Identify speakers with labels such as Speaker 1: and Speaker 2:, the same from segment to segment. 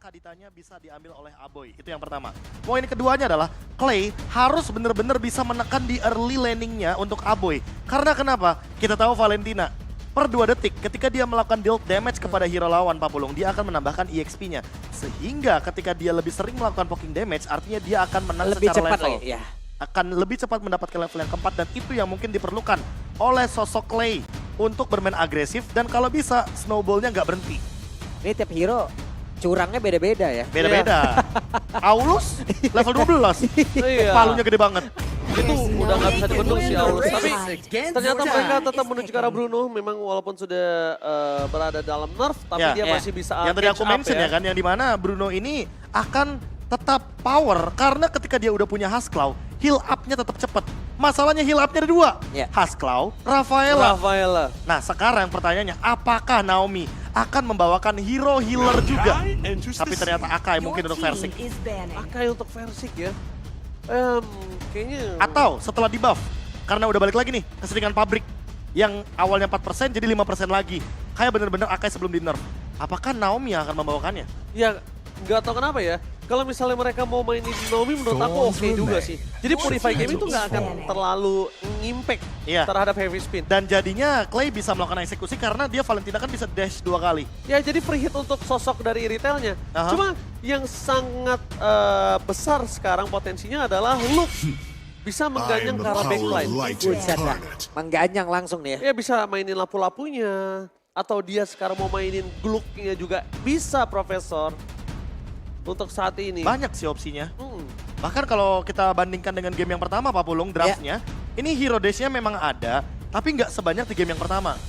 Speaker 1: Kaditanya bisa diambil oleh Aboy. Itu yang pertama. Poin keduanya adalah Clay harus benar-benar bisa menekan di early landingnya untuk Aboy. Karena kenapa? Kita tahu Valentina per 2 detik ketika dia melakukan deal damage kepada hero lawan Papulung, dia akan menambahkan EXP-nya. Sehingga ketika dia lebih sering melakukan poking damage, artinya dia akan menang
Speaker 2: Lebih
Speaker 1: secara
Speaker 2: cepat
Speaker 1: level.
Speaker 2: lagi, ya.
Speaker 1: Akan lebih cepat mendapatkan level yang keempat, dan itu yang mungkin diperlukan oleh sosok Clay untuk bermain agresif, dan kalau bisa snowball-nya nggak berhenti.
Speaker 2: Ini tiap hero curangnya beda-beda ya.
Speaker 1: Beda-beda. Aulus level 12.
Speaker 3: Iya.
Speaker 1: Palunya gede banget.
Speaker 3: Itu udah nggak bisa dibendung sih Aulus. Tapi ternyata mereka tetap menuju ke arah Bruno. Memang walaupun sudah berada dalam nerf, tapi
Speaker 1: Ya.
Speaker 3: dia masih bisa
Speaker 1: Yang tadi aku
Speaker 3: catch up
Speaker 1: mention ya kan, yang dimana Bruno ini akan tetap power karena ketika dia udah punya Hasclaw, heal up-nya tetap cepet. Masalahnya heal up-nya ada 2.
Speaker 2: Ya.
Speaker 1: Hasclaw, Rafaela.
Speaker 3: Rafaela.
Speaker 1: Nah sekarang pertanyaannya, apakah Naomi akan membawakan hero healer juga? Tapi ternyata Akai mungkin untuk Versik.
Speaker 3: Akai untuk Versik ya. Kayaknya...
Speaker 1: Atau setelah di buff, karena udah balik lagi nih keseringan pabrik yang awalnya 4% jadi 5% lagi. Kayak bener-bener Akai sebelum di nerf. Apakah Naomi yang akan membawakannya?
Speaker 3: Ya nggak tahu kenapa ya. Kalau misalnya mereka mau mainin Naomi menurut aku oke juga sih. Jadi Purify Game itu nggak akan terlalu ngimpact
Speaker 1: Iya.
Speaker 3: terhadap heavy spin.
Speaker 1: Dan jadinya Clay bisa melakukan eksekusi karena dia Valentina kan bisa dash 2 kali.
Speaker 3: Ya jadi free hit untuk sosok dari retailnya.
Speaker 1: Aha.
Speaker 3: Cuma yang sangat besar sekarang potensinya adalah Luke bisa mengganyang ke arah backline.
Speaker 2: Buset dah. Mengganyang langsung nih ya.
Speaker 3: Ya bisa mainin lapu-lapunya. Atau dia sekarang mau mainin Glook-nya juga bisa Profesor. Untuk saat ini.
Speaker 1: Banyak sih opsinya.
Speaker 3: Hmm.
Speaker 1: Bahkan kalau kita bandingkan dengan game yang pertama Pak Pulung, draftnya, ini hero dash-nya memang ada, tapi nggak sebanyak di game yang pertama.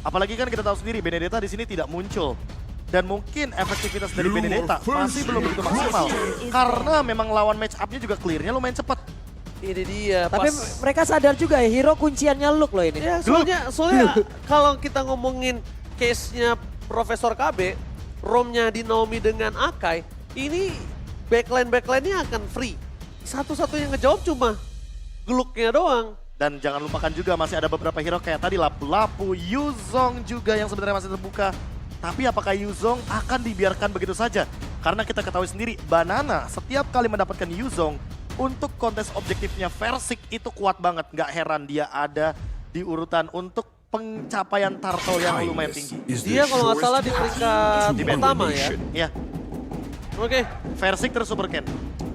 Speaker 1: Apalagi kan kita tahu sendiri Benedetta di sini tidak muncul. Dan mungkin efektivitas dari Benedetta masih belum begitu maksimal. Karena memang lawan match up-nya juga clear-nya lumayan cepat.
Speaker 3: Ini dia.
Speaker 2: Tapi mereka sadar juga ya hero kunciannya Luke loh ini.
Speaker 3: Ya soalnya kalau kita ngomongin case-nya Profesor KB, romnya di Naomi dengan Akai, ini backline-nya akan free. Satu-satunya ngejawab cuma Glook-nya doang.
Speaker 1: Dan jangan lupakan juga masih ada beberapa hero kayak tadi Lapu-Lapu, Yuzong juga yang sebenarnya masih terbuka. Tapi apakah Yuzong akan dibiarkan begitu saja? Karena kita ketahui sendiri, Banana setiap kali mendapatkan Yuzong untuk kontes objektifnya Versik itu kuat banget. Nggak heran dia ada di urutan untuk pencapaian turtle yang lumayan tinggi.
Speaker 3: Dia kalau nggak salah di peringkat
Speaker 1: Di
Speaker 3: pertama ya.
Speaker 1: Ya,
Speaker 3: Oke,
Speaker 1: Versik terus Super Ken.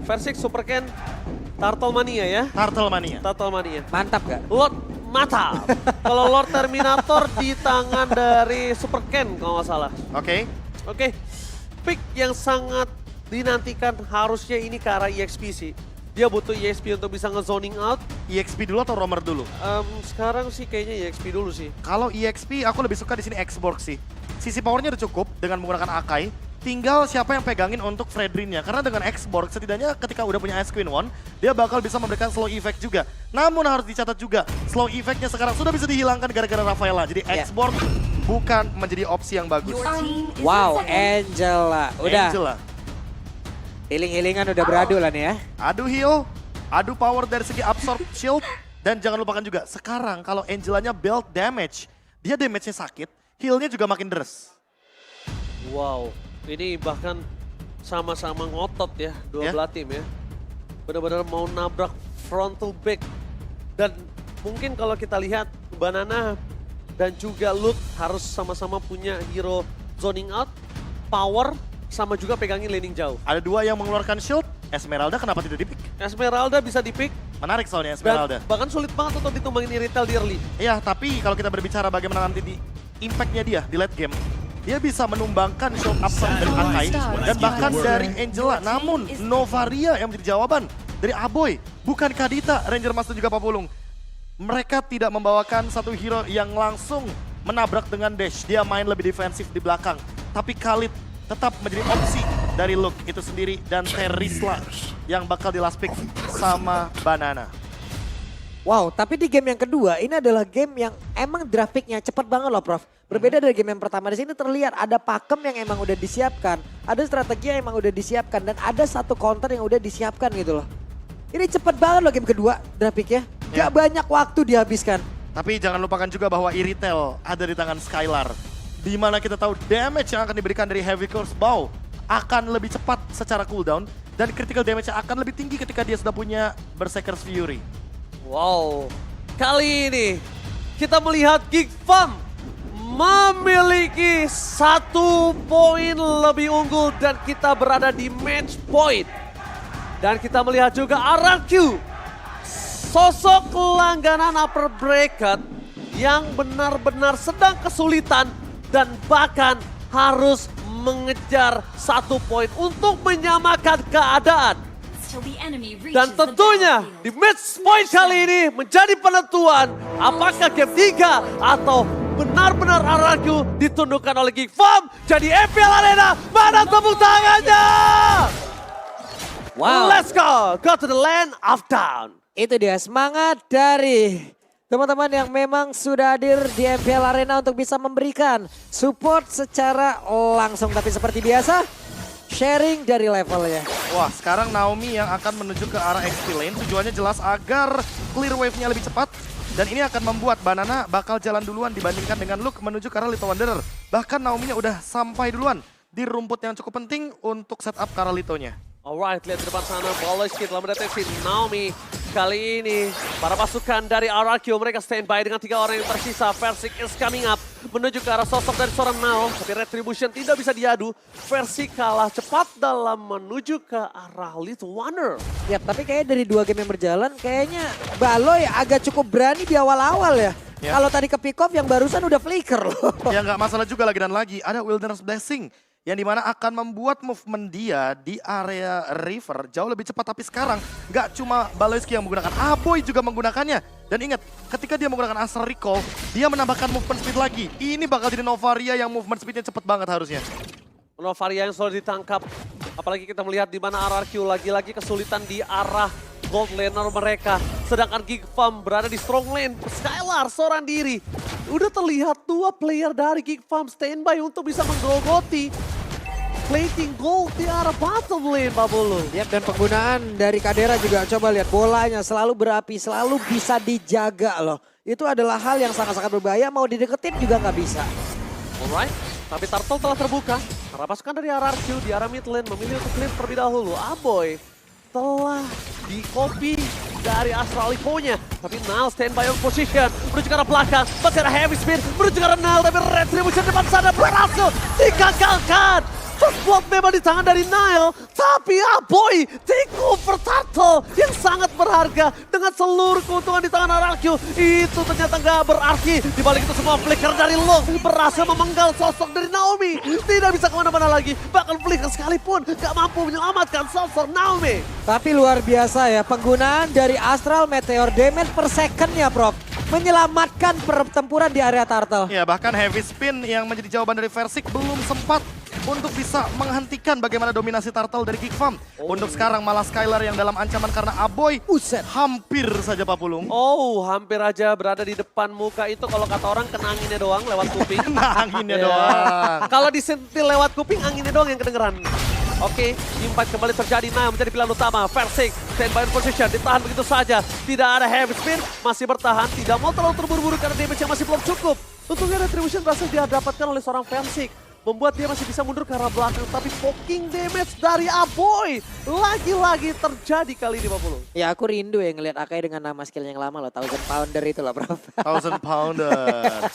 Speaker 3: Versik Super Ken, Turtle Mania ya.
Speaker 1: Turtle Mania.
Speaker 3: Turtle Mania.
Speaker 2: Mantap gak?
Speaker 3: Lord Mata. Kalau Lord Terminator di tangan dari Super Ken kalau nggak salah.
Speaker 1: Oke.
Speaker 3: Oke, pick yang sangat dinantikan harusnya ini ke arah EXP sih. Dia butuh EXP untuk bisa nge-zoning out.
Speaker 1: EXP dulu atau Roamer dulu?
Speaker 3: Sekarang sih kayaknya EXP dulu sih.
Speaker 1: Kalau EXP aku lebih suka di sini X-Borg sih. Sisi powernya udah cukup dengan menggunakan Akai. Tinggal siapa yang pegangin untuk Fredrinnya. Karena dengan X-Borg setidaknya ketika udah punya Ice Queen One, dia bakal bisa memberikan slow effect juga. Namun harus dicatat juga, slow effectnya sekarang sudah bisa dihilangkan gara-gara Rafaela. Jadi X-Borg bukan menjadi opsi yang bagus.
Speaker 2: Wow, Angela. Udah,
Speaker 1: Angela.
Speaker 2: healing-healingan udah beradu lah nih ya.
Speaker 1: Adu heal, adu power dari segi absorb shield. Dan jangan lupakan juga, sekarang kalau Angelanya belt damage, dia damage-nya sakit, heal-nya juga makin deres.
Speaker 3: Wow, ini bahkan sama-sama ngotot ya dua belah tim ya. Benar-benar mau nabrak frontal back. Dan mungkin kalau kita lihat Banana dan juga Luke harus sama-sama punya hero zoning out, power, sama juga pegangin laning jauh.
Speaker 1: Ada 2 yang mengeluarkan shield, Esmeralda kenapa tidak dipick?
Speaker 3: Esmeralda bisa dipick.
Speaker 1: Menarik soalnya
Speaker 3: Dan
Speaker 1: Esmeralda.
Speaker 3: bahkan sulit banget untuk ditumbangin retail di early.
Speaker 1: Iya, tapi kalau kita berbicara bagaimana nanti di impact-nya dia di late game, dia bisa menumbangkan shield absorb dari Akai dan bahkan dari Angela. Namun Novaria yang menjadi jawaban dari Aboy, bukan Kadita, Ranger Master juga Papulung. Mereka tidak membawakan satu hero yang langsung menabrak dengan dash. Dia main lebih defensif di belakang. Tapi Khalid tetap menjadi opsi dari Luke itu sendiri dan Terisla yang bakal di last pick sama Banana.
Speaker 2: Wow, tapi di game yang kedua ini adalah game yang emang draft picknya cepet banget loh Prof. Berbeda dari game yang pertama, di sini terlihat ada pakem yang emang udah disiapkan, ada strategi yang emang udah disiapkan, dan ada satu counter yang udah disiapkan gitu loh. Ini cepet banget loh game kedua draft picknya,
Speaker 1: Ya.
Speaker 2: gak banyak waktu dihabiskan.
Speaker 1: Tapi jangan lupakan juga bahwa Iritel ada di tangan Skylar. Di mana kita tahu damage yang akan diberikan dari Heavy Curse Bow akan lebih cepat secara cooldown dan critical damage-nya akan lebih tinggi ketika dia sudah punya Berserker's Fury.
Speaker 3: Wow, kali ini kita melihat Geek Farm memiliki 1 poin lebih unggul dan kita berada di match point. Dan kita melihat juga RRQ, sosok langganan upper bracket yang benar-benar sedang kesulitan dan bahkan harus mengejar 1 poin untuk menyamakan keadaan. Dan tentunya di match point kali ini menjadi penentuan apakah game 3 atau benar-benar RRQ ditundukkan oleh Geek Farm jadi MPL Arena. Mana tepuk tangannya?
Speaker 2: Wow.
Speaker 3: Let's go to the land of down.
Speaker 2: Itu dia semangat dari teman-teman yang memang sudah hadir di MPL Arena untuk bisa memberikan support secara langsung. Tapi seperti biasa, sharing dari levelnya.
Speaker 1: Wah, sekarang Naomi yang akan menuju ke arah XP lane. Tujuannya jelas agar clear wave-nya lebih cepat. Dan ini akan membuat Banana bakal jalan duluan dibandingkan dengan Luke menuju ke arah Little Wanderer. Bahkan Naomi-nya udah sampai duluan di rumput yang cukup penting untuk setup ke arah Lito-nya.
Speaker 3: Alright, lihat di depan sana Baloyski telah mendeteksi Naomi. Kali ini para pasukan dari RRQ mereka standby dengan 3 orang yang tersisa. Versik is coming up menuju ke arah sosok dari seorang Nao. Tapi Retribution tidak bisa diadu. Versik kalah cepat dalam menuju ke arah Little Wonder.
Speaker 2: Ya, tapi kayaknya dari 2 game yang berjalan kayaknya Baloy agak cukup berani di awal-awal ya.
Speaker 1: Ya.
Speaker 2: Kalau tadi ke pick off yang barusan udah flicker loh.
Speaker 1: Ya nggak masalah juga lagi dan lagi. Ada Wilderness Blessing. Yang dimana akan membuat movement dia di area river jauh lebih cepat. Tapi sekarang nggak cuma Baloyski yang menggunakan, Aboy juga menggunakannya. Dan ingat, ketika dia menggunakan Astral Recall, dia menambahkan movement speed lagi. Ini bakal jadi Novaria yang movement speednya cepet banget harusnya.
Speaker 3: Novaria yang selalu ditangkap. Apalagi kita melihat di mana RRQ lagi-lagi kesulitan di arah gold laner mereka. Sedangkan Geek Farm berada di strong lane. Skylar seorang diri. Udah terlihat 2 player dari Geek Farm standby untuk bisa menggerogoti plating gold di arah bottom lane, Babolo.
Speaker 2: Ya, dan penggunaan dari Kadera juga coba lihat bolanya selalu berapi, selalu bisa dijaga loh. Itu adalah hal yang sangat-sangat berbahaya, mau dideketin juga nggak bisa.
Speaker 3: Alright, tapi Turtle telah terbuka. Para pasukan dari RRQ di arah mid lane memilih untuk clear terlebih dahulu. Aboy telah di-copy dari Astralico-nya. Tapi Nile standby on position. Menuju ke arah belakang. Masih ada heavy speed. Menuju ke arah Nile. Tapi Retribution depan sana berhasil digagalkan. Support memang di tangan dari Nile. Tapi Aboy take over Turtle yang sangat berharga. Dengan seluruh keuntungan di tangan RRQ. Itu ternyata nggak berarti. Di balik itu semua flicker dari Long berhasil memenggal sosok dari Naomi. Tidak bisa kemana-mana lagi. Bahkan flicker sekalipun nggak mampu menyelamatkan sosok Naomi.
Speaker 2: Tapi luar biasa ya, penggunaan dari Astral Meteor damage per second-nya, Prof. Menyelamatkan pertempuran di area Turtle.
Speaker 1: Ya, bahkan heavy spin yang menjadi jawaban dari Versik belum sempat untuk bisa menghentikan bagaimana dominasi Turtle dari Geek Farm. Untuk sekarang malah Skylar yang dalam ancaman karena Aboy hampir saja Papulung.
Speaker 3: Oh, hampir aja berada di depan muka itu kalau kata orang kena anginnya doang lewat kuping.
Speaker 1: Kena anginnya doang.
Speaker 3: Kalau disentil lewat kuping anginnya doang yang kedengeran. Oke, impact kembali terjadi. Nah, menjadi pilihan utama. Versik, standby position, ditahan begitu saja. Tidak ada heavy spin, masih bertahan. Tidak mau terlalu terburu-buru karena damage-nya masih belum cukup. Untungnya Retribution berhasil didapatkan oleh seorang Versik. Membuat dia masih bisa mundur ke arah belakang. Tapi poking damage dari Aboy lagi-lagi terjadi kali ini, Pak Pulu.
Speaker 2: Ya, aku rindu ya ngeliat Akai dengan nama skill yang lama loh. 1000 pounder itu loh, Prof.
Speaker 1: 1000 pounder.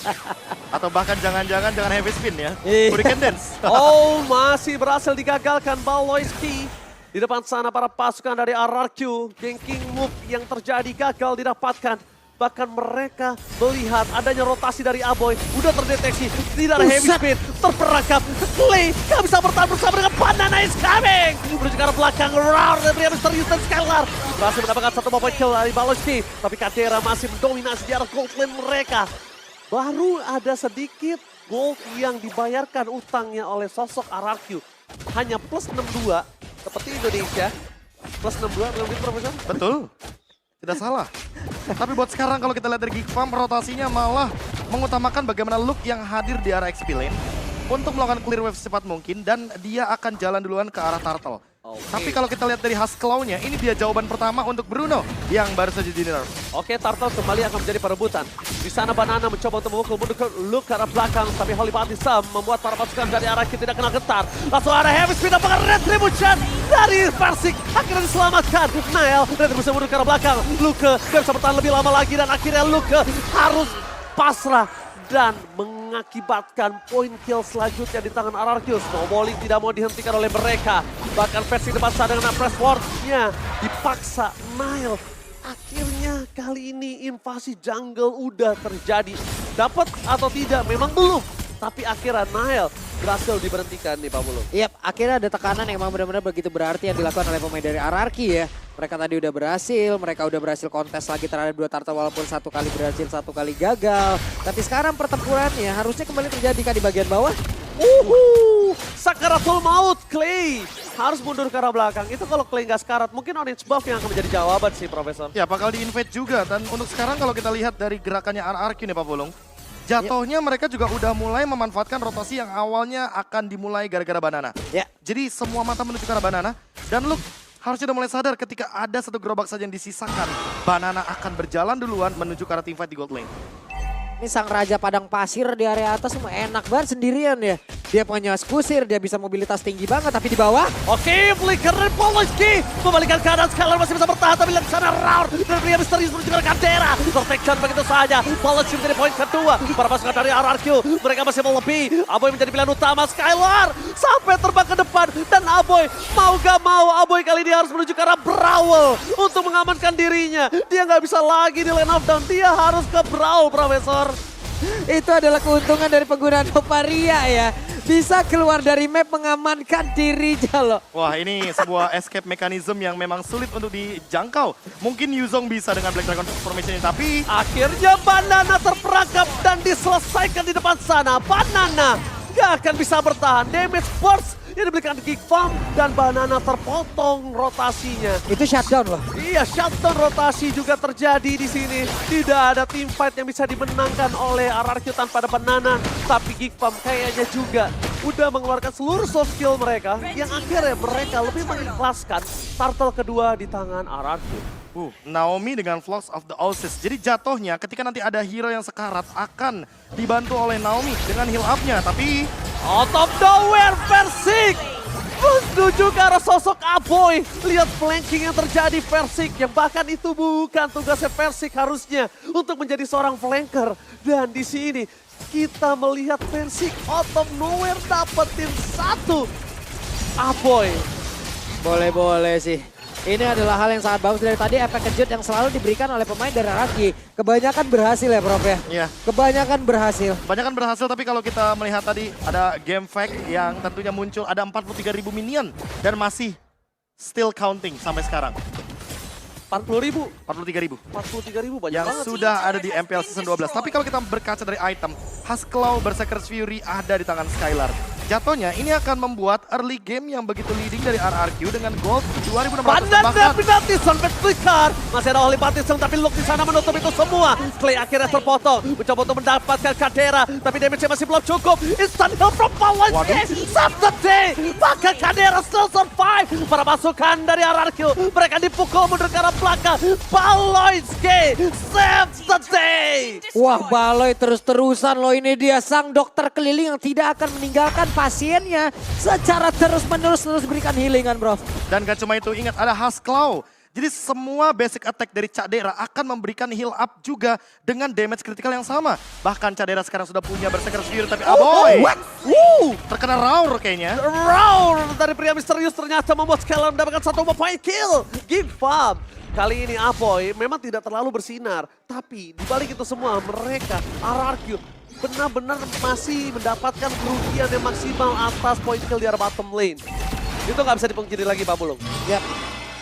Speaker 1: Atau bahkan jangan-jangan jangan heavy spin ya.
Speaker 2: Iya.
Speaker 1: Hurricane Dance.
Speaker 3: Oh, masih berhasil digagalkan Baloyski. Di depan sana para pasukan dari RRQ. Ganking move yang terjadi gagal didapatkan. Bahkan mereka melihat adanya rotasi dari Aboy. Udah terdeteksi, tidak ada heavy speed. Terperangkap, Clay gak bisa bertahan bersama dengan Banana is coming. Menuju ke arah belakang, round dan pria misterius dan Skylar. Berhasil mendapatkan 1 point kill dari Baloyski. Tapi Kadera masih mendominasi di arah gold lane mereka. Baru ada sedikit gold yang dibayarkan utangnya oleh sosok RRQ. Hanya plus 62, seperti Indonesia. Plus 62, belum diperlukan.
Speaker 1: Betul. Tidak salah. Tapi buat sekarang kalau kita lihat dari Geek Farm, rotasinya malah mengutamakan bagaimana Luke yang hadir di arah XP lane untuk melakukan clear wave secepat mungkin dan dia akan jalan duluan ke arah Turtle.
Speaker 3: Oke.
Speaker 1: Tapi kalau kita lihat dari Hasklaunya, ini dia jawaban pertama untuk Bruno yang baru saja di nerf.
Speaker 3: Oke, Turtle kembali akan menjadi perebutan. Di sana Banana mencoba untuk memukul mundur ke Luke ke arah belakang, tapi Holy Baptism membuat para pasukan dari arah kita tidak kena getar. Langsung ada heavy speed apakah Retribution dari Persik akhirnya diselamatkan. Nael, Retribution mundur ke arah belakang. Luke gak bisa bertahan lebih lama lagi dan akhirnya Luke harus pasrah dan mengakibatkan poin kill selanjutnya di tangan RRQ. Snowballing tidak mau dihentikan oleh mereka. Bahkan versi depan sana dengan press ward-nya dipaksa Nile. Akhirnya kali ini invasi jungle udah terjadi. Dapat atau tidak memang belum. Tapi akhirnya Nile berhasil diberhentikan nih Pak Mulung.
Speaker 2: Yap, akhirnya ada tekanan yang memang benar-benar begitu berarti yang dilakukan oleh pemain dari RRQ ya. Mereka tadi udah berhasil, mereka udah berhasil kontes lagi terhadap 2 turtle walaupun 1 kali berhasil, 1 kali gagal. Tapi sekarang pertempurannya harusnya kembali terjadi kan di bagian bawah.
Speaker 3: Sakaratul maut, Clay. Harus mundur ke arah belakang. Itu kalau Clay nggak sekarat, mungkin orange buff yang akan menjadi jawaban sih, Profesor.
Speaker 1: Ya, bakal di-invade juga. Dan untuk sekarang kalau kita lihat dari gerakannya RRQ nih Pak Pulung, jatuhnya mereka juga udah mulai memanfaatkan rotasi yang awalnya akan dimulai gara-gara Banana.
Speaker 2: Ya.
Speaker 1: Jadi semua mata menuju ke arah Banana. Dan Luke harusnya udah mulai sadar ketika ada 1 gerobak saja yang disisakan. Banana akan berjalan duluan menuju ke arah teamfight di gold lane.
Speaker 2: Ini sang raja padang pasir di area atas semua enak banget sendirian ya. Dia punya kusir, dia bisa mobilitas tinggi banget tapi di bawah.
Speaker 3: Oke, flicker dari Polowski. Membalikan keadaan Skylar masih bisa bertahan tapi lihat sana Raur. Dan pria misterius menuju ke Caldera. Protection begitu saja. Polowski menjadi poin kedua. Para pasukan dari RRQ. Mereka masih mau lebih. Aboy menjadi pilihan utama Skylar. Sampai terbang ke depan. Dan Aboy mau gak mau. Aboy kali ini harus menuju ke arah Brawl. Untuk mengamankan dirinya. Dia nggak bisa lagi di lane of down. Dia harus ke Brawl, Profesor.
Speaker 2: Itu adalah keuntungan dari penggunaan Novaria ya. Bisa keluar dari map mengamankan dirinya loh.
Speaker 1: Wah, ini sebuah escape mechanism yang memang sulit untuk dijangkau. Mungkin Yuzong bisa dengan Black Dragon Transformation ini, tapi
Speaker 3: Akhirnya Banana terperangkap dan diselesaikan di depan sana. Banana gak akan bisa bertahan. Damage burst yang diberikan Geek Farm dan Banana terpotong rotasinya.
Speaker 2: Itu shutdown loh.
Speaker 3: Iya, shutdown rotasi juga terjadi di sini. Tidak ada team fight yang bisa dimenangkan oleh RRQ tanpa ada Banana. Tapi Geek Farm kayaknya juga udah mengeluarkan seluruh soft skill mereka. Yang akhirnya mereka lebih mengikhlaskan turtle kedua di tangan RRQ.
Speaker 1: Naomi dengan Flux of the Oasis. Jadi jatuhnya ketika nanti ada hero yang sekarat akan dibantu oleh Naomi dengan heal up-nya. Tapi
Speaker 3: Out of nowhere, Persik menuju ke arah sosok Aboy. Lihat flanking yang terjadi Persik, yang bahkan itu bukan tugasnya Persik harusnya untuk menjadi seorang flanker. Dan di sini kita melihat Persik out of nowhere dapetin 1 Aboy.
Speaker 2: Boleh-boleh sih. Ini adalah hal yang sangat bagus dari tadi, efek kejut yang selalu diberikan oleh pemain dari RRQ. Kebanyakan berhasil ya Prof ya?
Speaker 1: Iya.
Speaker 2: Kebanyakan berhasil.
Speaker 1: banyak kan berhasil, tapi kalau kita melihat tadi ada game fact yang tentunya muncul, ada 43.000 minion dan masih still counting sampai sekarang.
Speaker 3: 40.000,
Speaker 1: 43.000
Speaker 3: 43.000 banyak
Speaker 1: yang
Speaker 3: banget.
Speaker 1: sudah ada di MPL Season 12. Tapi kalau kita berkaca dari item, Hasklaw Berserker's Fury ada di tangan Skylar. Jatuhnya ini akan membuat early game yang begitu leading dari RRQ dengan gold 2.600.
Speaker 3: Banana penalti sampai flicker. Masih ada Holy Baptism tapi Luke di sana menutup itu semua. Clay akhirnya terpotong. Mencoba untuk mendapatkan Caldera. Tapi damage-nya masih belum cukup. Instant heal from Polowski. Save the day. Bahkan Caldera still survive. Para pasukan dari RRQ. Mereka dipukul mundur ke arah belakang. Polowski save the day.
Speaker 2: Wah, Baloy terus-terusan loh, ini dia sang dokter keliling yang tidak akan meninggalkan pasiennya secara terus-menerus berikan healingan, bro.
Speaker 1: Dan gak cuma itu, ingat ada Hasklaw. Jadi semua basic attack dari Caldera akan memberikan heal up juga dengan damage kritikal yang sama. Bahkan Caldera sekarang sudah punya Berserker's Fury, tapi Aboy terkena Raur kayaknya.
Speaker 3: Raur dari pria misterius ternyata membuat Skylar mendapatkan 1 point kill. Give up. Kali ini Aboy memang tidak terlalu bersinar. Tapi dibalik itu semua mereka RRQ benar-benar masih mendapatkan kerugian yang maksimal atas point kill di arah bottom lane. Itu nggak bisa dipungkiri lagi Pak Bulung.
Speaker 2: Ya.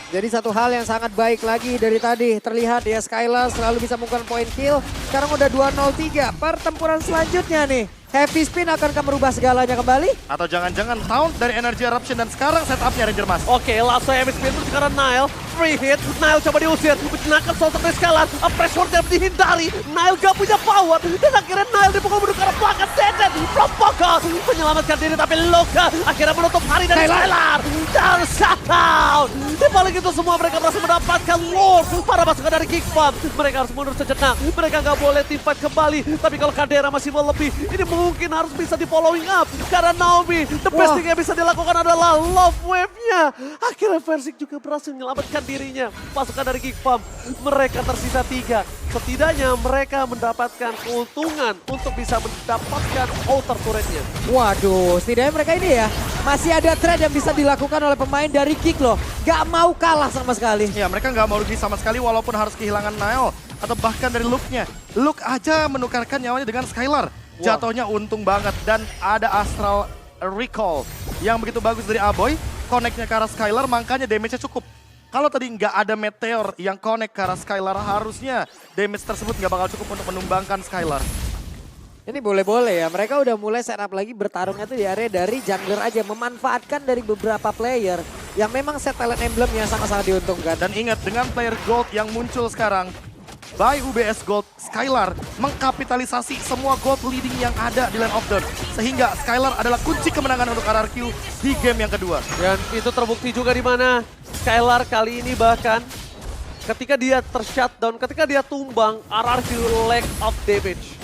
Speaker 2: Jadi satu hal yang sangat baik lagi dari tadi. Terlihat ya Skylar selalu bisa melakukan point kill. Sekarang udah 2-0-3. Pertempuran selanjutnya nih. Heavy Spin akankah merubah segalanya kembali?
Speaker 1: Atau jangan-jangan taunt dari Energy Eruption dan sekarang setupnya Ranger Mas.
Speaker 3: Oke, langsung Heavy Spin itu sekarang Nile. free hit. Nile coba diusir, menangkap Sultan dari Skylar. Pressure-nya dihindari, Nile gak punya power. Dan akhirnya Nile dipukul mundur ke arah belakang. Dedet from Poco menyelamatkan diri, tapi Luka akhirnya menutup hari dari Skylar. Dan shutdown. Di balik itu semua mereka berhasil mendapatkan Lord. Para pasukan dari Geek Farm, mereka harus mundur sejenak. Mereka gak boleh teamfight kembali. Tapi kalau Kadera masih mau lebih, ini mungkin harus bisa di following up. Karena Naomi, the best thing yang bisa dilakukan adalah love wave-nya. Akhirnya Versik juga berhasil menyelamatkan dirinya. Pasukan dari Geek Farm, mereka tersisa 3. Setidaknya mereka mendapatkan keuntungan untuk bisa mendapatkan outer turret-nya.
Speaker 2: Waduh, setidaknya mereka ini ya masih ada trade yang bisa dilakukan oleh pemain dari Geek loh. Gak mau kalah sama sekali.
Speaker 1: Ya, mereka nggak mau rugi sama sekali walaupun harus kehilangan Nile atau bahkan dari Luke-nya. Luke aja menukarkan nyawanya dengan Skylar. Jatuhnya untung banget dan ada Astral Recall yang begitu bagus dari Aboy. Connect-nya ke arah Skylar, makanya damage-nya cukup. Kalau tadi nggak ada Meteor yang connect ke arah Skylar, harusnya damage tersebut nggak bakal cukup untuk menumbangkan Skylar.
Speaker 2: Ini boleh-boleh ya, mereka udah mulai setup lagi bertarungnya tuh di area dari jungler aja. Memanfaatkan dari beberapa player yang memang set talent emblem yang sangat-sangat diuntungkan.
Speaker 1: Dan ingat, dengan player gold yang muncul sekarang, by UBS Gold, Skylar mengkapitalisasi semua gold leading yang ada di Land of Dawn. Sehingga Skylar adalah kunci kemenangan untuk RRQ di game yang kedua.
Speaker 3: Dan itu terbukti juga di mana Skylar kali ini bahkan ketika dia tershutdown, ketika dia tumbang, RRQ lack of damage.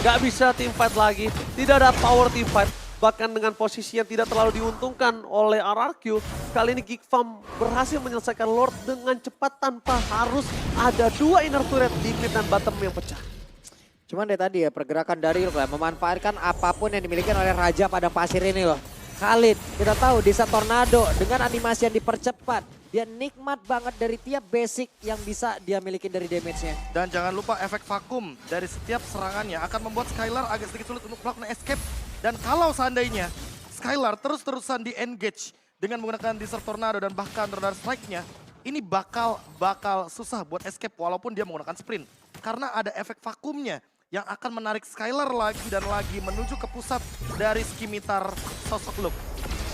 Speaker 3: Gak bisa teamfight lagi, tidak ada power teamfight. Bahkan dengan posisi yang tidak terlalu diuntungkan oleh RRQ, kali ini Geek Farm berhasil menyelesaikan Lord dengan cepat tanpa harus ada 2 inner turret di mid dan bottom yang pecah.
Speaker 2: Cuman dari tadi ya pergerakan dari Luke memanfaatkan apapun yang dimiliki oleh Raja pada pasir ini loh. Khalid, kita tahu Desa Tornado dengan animasi yang dipercepat. Dia nikmat banget dari tiap basic yang bisa dia miliki dari damage-nya.
Speaker 1: Dan jangan lupa efek vakum dari setiap serangannya akan membuat Skylar agak sedikit sulit untuk melakukan escape. Dan kalau seandainya Skylar terus-terusan di-engage dengan menggunakan Desert Tornado dan bahkan Radar Strike-nya, ini bakal susah buat escape walaupun dia menggunakan sprint. Karena ada efek vakumnya yang akan menarik Skylar lagi dan lagi menuju ke pusat dari skimitar sosok Luke.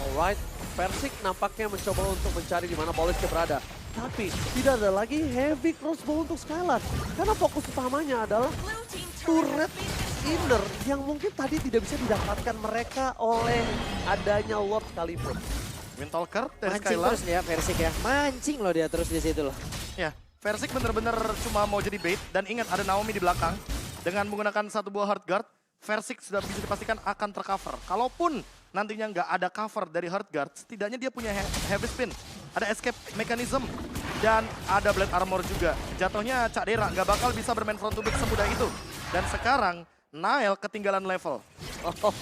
Speaker 3: Alright, Versik nampaknya mencoba untuk mencari di mana Baloisnya berada. Tapi tidak ada lagi heavy crossbow untuk Skylar. Karena fokus utamanya adalah turret inner yang mungkin tadi tidak bisa didapatkan mereka oleh adanya Lord sekalipun.
Speaker 1: Windtalker dari
Speaker 2: Mancing
Speaker 1: Skylar.
Speaker 2: terus ya Versik ya, mancing loh dia terus di situ loh.
Speaker 1: Ya, Versik bener-bener cuma mau jadi bait. Dan ingat ada Naomi di belakang. Dengan menggunakan satu buah hard guard, Versik sudah bisa dipastikan akan tercover. Kalaupun nantinya nggak ada cover dari hard guard, setidaknya dia punya heavy spin. Ada escape mechanism dan ada blade armor juga. Jatuhnya Cak Dera nggak bakal bisa bermain front to back semudah itu. Dan sekarang Nile ketinggalan level.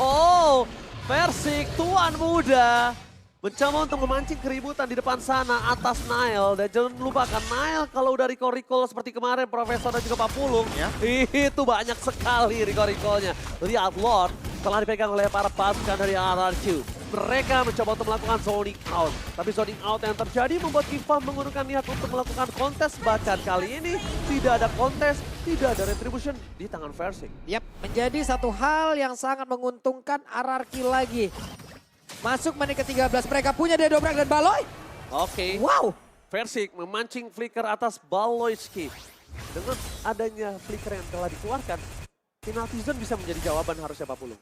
Speaker 3: Oh, Versik tuan muda mencoba untuk memancing keributan di depan sana atas Nile. Dan jangan lupakan Nile kalau udah recall seperti kemarin Profesor dan juga Pak Pulung.
Speaker 1: Ya.
Speaker 3: Itu banyak sekali recall-nya. Lihat Lord telah dipegang oleh para pasukan dari RRQ. Mereka mencoba untuk melakukan zoning out. Tapi zoning out yang terjadi membuat Geek Farm menggunakan niat untuk melakukan kontes. Bahkan kali ini tidak ada kontes, tidak ada retribution di tangan Versik.
Speaker 2: Yap, menjadi satu hal yang sangat menguntungkan RRQ lagi. Masuk menit ke-13, mereka punya dia dobrak dan Baloi.
Speaker 3: Oke.
Speaker 2: Wow.
Speaker 3: Versik memancing flicker atas Baloyski. Dengan adanya flicker yang telah dikeluarkan, penalty zone bisa menjadi jawaban harusnya Pak Pulung.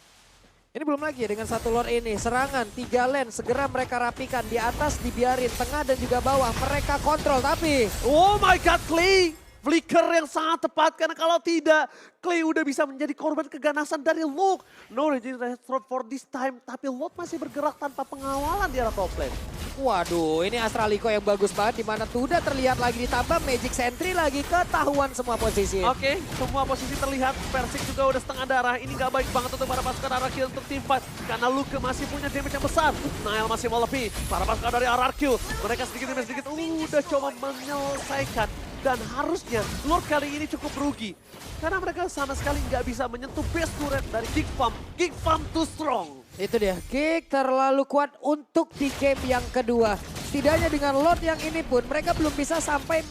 Speaker 2: Ini belum lagi dengan satu Lord ini. Serangan 3 lane segera mereka rapikan. Di atas dibiarin, tengah dan juga bawah. Mereka kontrol tapi...
Speaker 3: Oh my God, Clay! Flicker yang sangat tepat karena kalau tidak, Clay udah bisa menjadi korban keganasan dari Luke. No regeneration for this time, tapi Luke masih bergerak tanpa pengawalan di arah top lane.
Speaker 2: Waduh, ini Astraliko yang bagus banget. Dimana tuh udah terlihat lagi ditambah Magic Sentry lagi. Ketahuan semua posisi.
Speaker 3: Oke, semua posisi terlihat. Versik juga udah setengah darah. Ini gak baik banget untuk para pasukan RRQ untuk team fight. Karena Luke masih punya damage yang besar. Nile masih mau lebih. Para pasukan dari RRQ, mereka sedikit demi sedikit udah coba menyelesaikan. Dan harusnya Lord kali ini cukup rugi. Karena mereka sama sekali nggak bisa menyentuh base turret dari Geek Farm. Geek Farm too strong.
Speaker 2: Itu dia, Geek terlalu kuat untuk di game yang kedua. Setidaknya dengan Lord yang ini pun mereka belum bisa sampai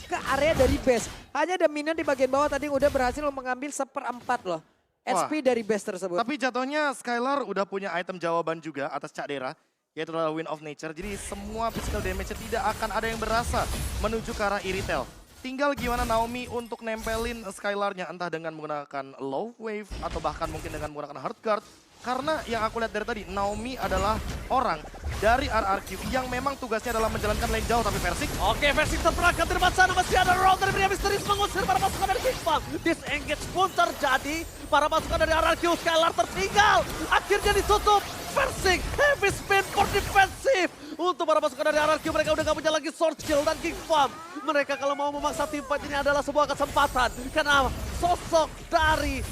Speaker 2: ke area dari base. Hanya ada minion di bagian bawah tadi yang udah berhasil mengambil 1/4 loh. HP dari base tersebut.
Speaker 1: Tapi jatuhnya Skylar udah punya item jawaban juga atas Cak Dera. yaitu adalah Wind of Nature. Jadi semua physical damage tidak akan ada yang berasa menuju ke arah Iritel. Tinggal gimana Naomi untuk nempelin Skylar-nya, entah dengan menggunakan low wave atau bahkan mungkin dengan menggunakan hard guard. Karena yang aku lihat dari tadi, Naomi adalah orang dari RRQ yang memang tugasnya adalah menjalankan lane jauh, tapi Versik
Speaker 3: Oke, Versik terperangkap di depan sana. Masih ada round dari pria misterius mengusir para pasukan dari Big Bang. Disengage pun terjadi. Para pasukan dari RRQ, Skylar tertinggal. Akhirnya ditutup. Versik, heavy spin for defensive. Untuk para pasukan dari RRQ, mereka udah gak punya lagi sword skill dan King Farm. Mereka kalau mau memaksa team fight ini adalah sebuah kesempatan. Karena sosok dari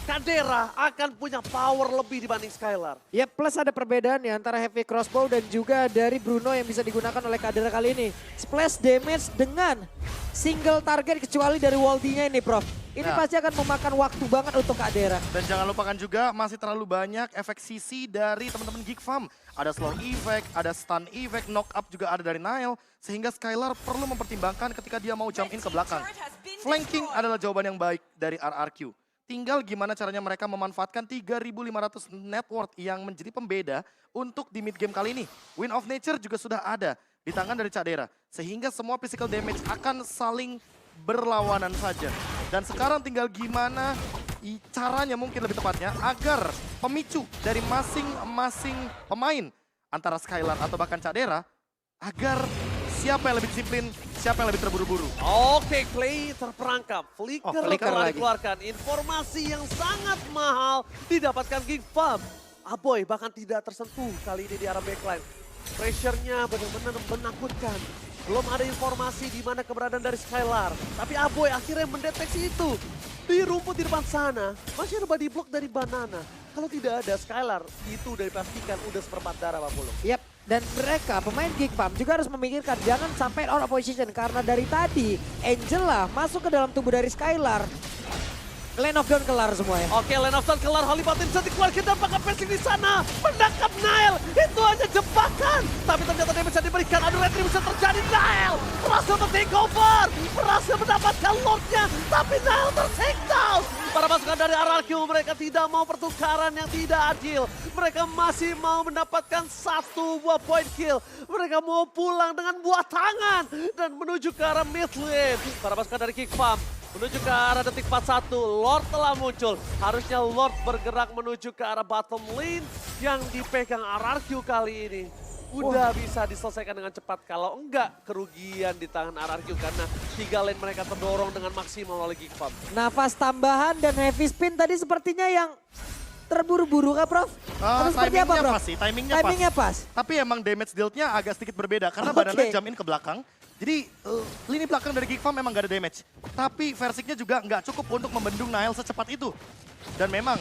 Speaker 3: Kadera akan punya power lebih dibanding Skylar.
Speaker 2: Ya plus ada perbedaan ya antara heavy crossbow dan juga dari Bruno yang bisa digunakan oleh Kadera kali ini. Splash damage dengan single target kecuali dari Waldy-nya ini Prof. Ini
Speaker 1: Nah.
Speaker 2: pasti akan memakan waktu banget untuk Kadera.
Speaker 1: Dan jangan lupakan juga masih terlalu banyak efek CC dari teman-teman Geek Farm. Ada slow effect, ada stun effect, knock up juga ada dari Nile. Sehingga Skylar perlu mempertimbangkan ketika dia mau jump in ke belakang. Flanking adalah jawaban yang baik dari RRQ. Tinggal gimana caranya mereka memanfaatkan 3.500 net worth yang menjadi pembeda untuk di mid game kali ini. Wind of Nature juga sudah ada di tangan dari Cadera. Sehingga semua physical damage akan saling berlawanan saja. Dan sekarang tinggal gimana caranya mungkin lebih tepatnya agar pemicu dari masing-masing pemain antara Skylar atau bahkan Cadera agar siapa yang lebih disiplin, siapa yang lebih terburu-buru.
Speaker 3: Oke, Clay terperangkap. Flicker,
Speaker 2: Flicker
Speaker 3: telah
Speaker 2: lagi.
Speaker 3: dikeluarkan. Informasi yang sangat mahal didapatkan King Farm. Aboy bahkan tidak tersentuh kali ini di arah backline. Pressure-nya benar-benar menakutkan. Belum ada informasi di mana keberadaan dari Skylar. Tapi Aboy akhirnya mendeteksi itu. Di rumput di depan sana, masih ada body block dari Banana. Kalau tidak ada Skylar, itu udah dipastikan udah seperempat darah Pak Pulung.
Speaker 2: Yap, dan mereka pemain Geek Farm juga harus memikirkan jangan sampai out of position karena dari tadi Angela masuk ke dalam tubuh dari Skylar. Lane of Dawn kelar semuanya.
Speaker 3: Oke, Lane of Dawn kelar, Holy Button bisa dikeluarkan dan pakai Versik di sana. Menangkap Nile, itu hanya jebakan. Tapi ternyata dia bisa diberikan, adu retri bisa terjadi. Nile berhasil take over, berhasil mendapatkan Lordnya. Tapi Nile ter-take down. Para pasukan dari RRQ mereka tidak mau pertukaran yang tidak adil. Mereka masih mau mendapatkan satu buah point kill. Mereka mau pulang dengan buah tangan dan menuju ke arah mid lane. Para pasukan dari Kick Farm menuju ke arah detik 41, Lord telah muncul. Harusnya Lord bergerak menuju ke arah bottom lane yang dipegang RRQ kali ini. Udah bisa diselesaikan dengan cepat, kalau enggak kerugian di tangan RRQ karena 3 lane mereka terdorong dengan maksimal oleh Geek Farm.
Speaker 2: Nafas tambahan dan heavy spin tadi sepertinya yang terburu-buru kah Prof? Atau seperti apa
Speaker 1: Timingnya
Speaker 2: Prof?
Speaker 1: pas sih, timingnya
Speaker 2: Timingnya pas.
Speaker 1: Tapi emang damage dealt-nya agak sedikit berbeda karena
Speaker 2: Oke.
Speaker 1: badannya jump in ke belakang. Jadi lini belakang dari Geek Farm memang gak ada damage. Tapi Versiknya juga nggak cukup untuk membendung Nile secepat itu. Dan memang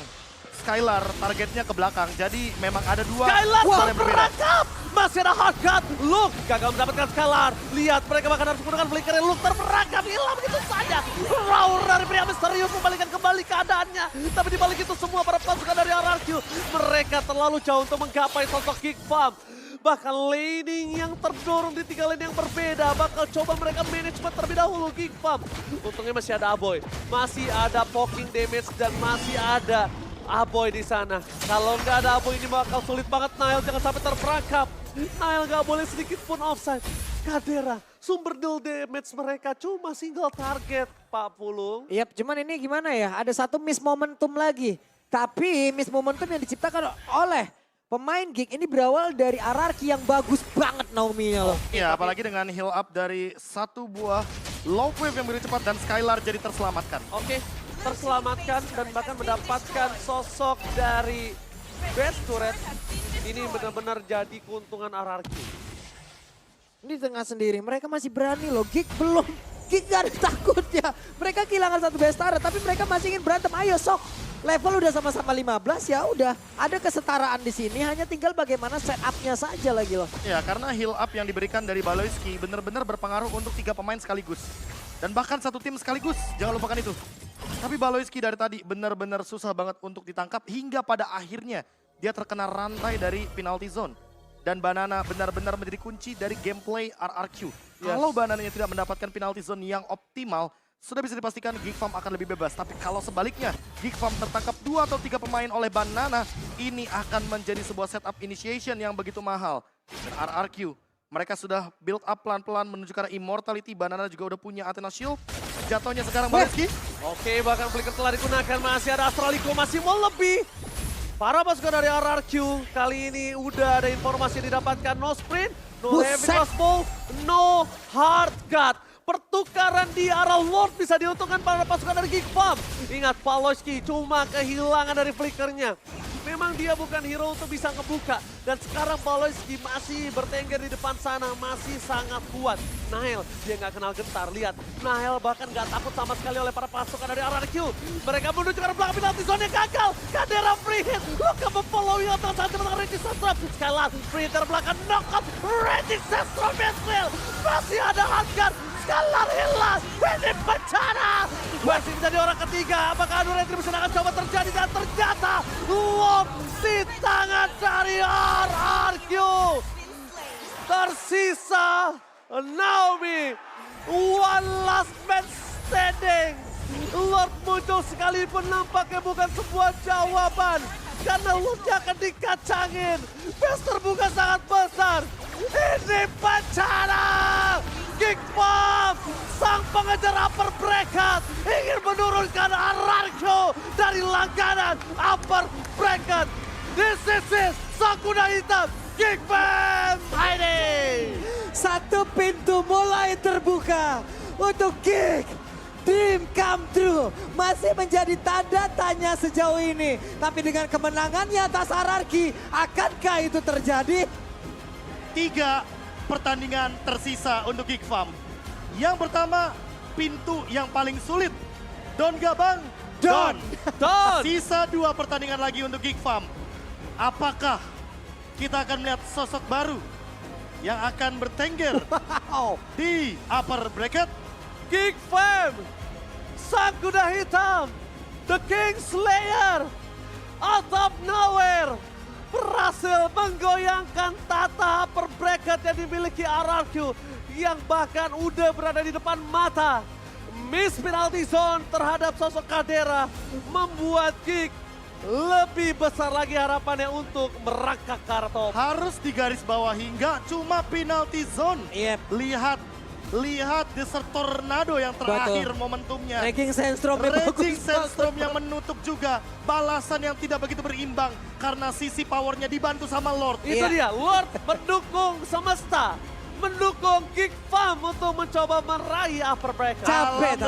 Speaker 1: Skylar targetnya ke belakang. Jadi memang ada dua
Speaker 3: Skylar
Speaker 1: hal yang berbeda.
Speaker 3: terperangkap! Masih ada hard cut. Luke gagal mendapatkan Skylar. Lihat mereka bahkan harus menggunakan flicker. Luke terperangkap, hilang begitu saja. Roar dari pria misterius membalikan kembali keadaannya. Tapi dibalik itu semua para pasukan dari RRQ. Mereka terlalu jauh untuk menggapai sosok Geek Farm. Bahkan laning yang terdorong di 3 lane yang berbeda. Bakal coba mereka manajemen terlebih dahulu Geek Farm. Untungnya masih ada Aboy. Masih ada poking damage dan masih ada Aboy di sana. Kalau nggak ada Aboy ini bakal sulit banget. Nile jangan sampai terperangkap. Nile nggak boleh sedikit pun offside. Kadera, sumber deal damage mereka cuma single target, Pak Pulung.
Speaker 2: Yap, cuman ini gimana ya? Ada satu miss momentum lagi. Tapi miss momentum yang diciptakan oleh pemain Geek ini berawal dari RRQ yang bagus banget Naomi-nya loh.
Speaker 1: Iya, apalagi dengan heal up dari satu buah low wave yang begitu cepat dan Skylar jadi terselamatkan.
Speaker 3: Oke, terselamatkan dan bahkan mendapatkan sosok dari Best Turret. Ini benar-benar jadi keuntungan RRQ.
Speaker 2: Ini di tengah sendiri, mereka masih berani loh. Geek belum, Geek gak ada takutnya. Mereka kehilangan satu best turret, tapi mereka masih ingin berantem. Ayo sok, level udah sama-sama 15 ya udah. Ada kesetaraan di sini, hanya tinggal bagaimana setupnya saja lagi loh.
Speaker 1: Ya, karena heal up yang diberikan dari Baloyski benar-benar berpengaruh untuk 3 pemain sekaligus. Dan bahkan satu tim sekaligus, jangan lupakan itu. Tapi Baloyski dari tadi benar-benar susah banget untuk ditangkap hingga pada akhirnya dia terkena rantai dari penalty zone. Dan Banana benar-benar menjadi kunci dari gameplay RRQ.
Speaker 3: Yes.
Speaker 1: Kalau Banananya tidak mendapatkan penalty zone yang optimal, sudah bisa dipastikan Geek Farm akan lebih bebas. Tapi kalau sebaliknya, Geek Farm tertangkap 2 atau 3 pemain oleh Banana, ini akan menjadi sebuah setup initiation yang begitu mahal. Dan RRQ, mereka sudah build up pelan-pelan menuju ke arah Immortality. Banana juga udah punya Athena Shield. Jatuhnya sekarang Moleski.
Speaker 3: Oke, bahkan flicker telah digunakan. Masih ada Astralico, masih mau lebih. Para pasukan dari RRQ, kali ini udah ada informasi didapatkan. No sprint, no heavy
Speaker 2: Buset.
Speaker 3: crossbow, no hard cut. Pertukaran di arah Lord bisa diuntungkan para pasukan dari Geek Farm. Ingat, Paloski cuma kehilangan dari flickernya. Memang dia bukan hero untuk bisa ngebuka. Dan sekarang Paloski masih bertengger di depan sana, masih sangat kuat. Nahel, dia nggak kenal gentar. Lihat, Nahel bahkan nggak takut sama sekali oleh para pasukan dari RRQ. Mereka menuju ke arah belakang penalti zone yang gagal. Kadera free hit, Luka memfollow Yoto saat dengan Reggie Sestrom. Sekali lagi, free hit dari belakang, knockout. Reggie Sestrom Mesril, masih ada hardgun. Skalar hilang, ini bencana. Versi menjadi orang ketiga, apakah adu retribution akan coba terjadi dan ternyata lock di tangan dari RRQ. Tersisa Naomi, one last man standing. Lord muncul sekalipun nampaknya bukan sebuah jawaban. Karena Lordnya akan dikacangin. Base terbuka sangat besar. Ini bencana. Geek Farm, sang pengejar upper bracket, ingin menurunkan RRQ dari langganan upper bracket. This is it, sang kuda hitam, Geek Farm Fighting.
Speaker 2: Satu pintu mulai terbuka untuk Geek. Dream come true masih menjadi tanda tanya sejauh ini. Tapi dengan kemenangannya atas RRQ, akankah itu terjadi?
Speaker 1: 3 pertandingan tersisa untuk Geek Farm. Yang pertama, pintu yang paling sulit. Don gak bang? Don!
Speaker 3: Don!
Speaker 1: Sisa 2 pertandingan lagi untuk Geek Farm. Apakah kita akan melihat sosok baru yang akan bertengger di upper bracket?
Speaker 3: Geek Farm, sang kuda hitam, The King Slayer, out of nowhere, berhasil menggoyangkan tata upper bracket yang dimiliki RRQ yang bahkan udah berada di depan mata. Miss penalty zone terhadap sosok Kadera membuat Geek lebih besar lagi harapannya untuk merangkak ke arah top.
Speaker 1: Harus digarisbawahi, nggak cuma penalty zone.
Speaker 2: Yep.
Speaker 1: Lihat Desert Tornado yang terakhir
Speaker 2: Betul.
Speaker 1: momentumnya.
Speaker 2: Raging Sandstorm
Speaker 1: Raging Sandstorm yang menutup juga. Balasan yang tidak begitu berimbang karena sisi powernya dibantu sama Lord.
Speaker 3: Itu
Speaker 2: Iya.
Speaker 3: dia, Lord mendukung semesta, mendukung Geek Farm untuk mencoba meraih upper bracket.
Speaker 2: Capek,
Speaker 1: Alam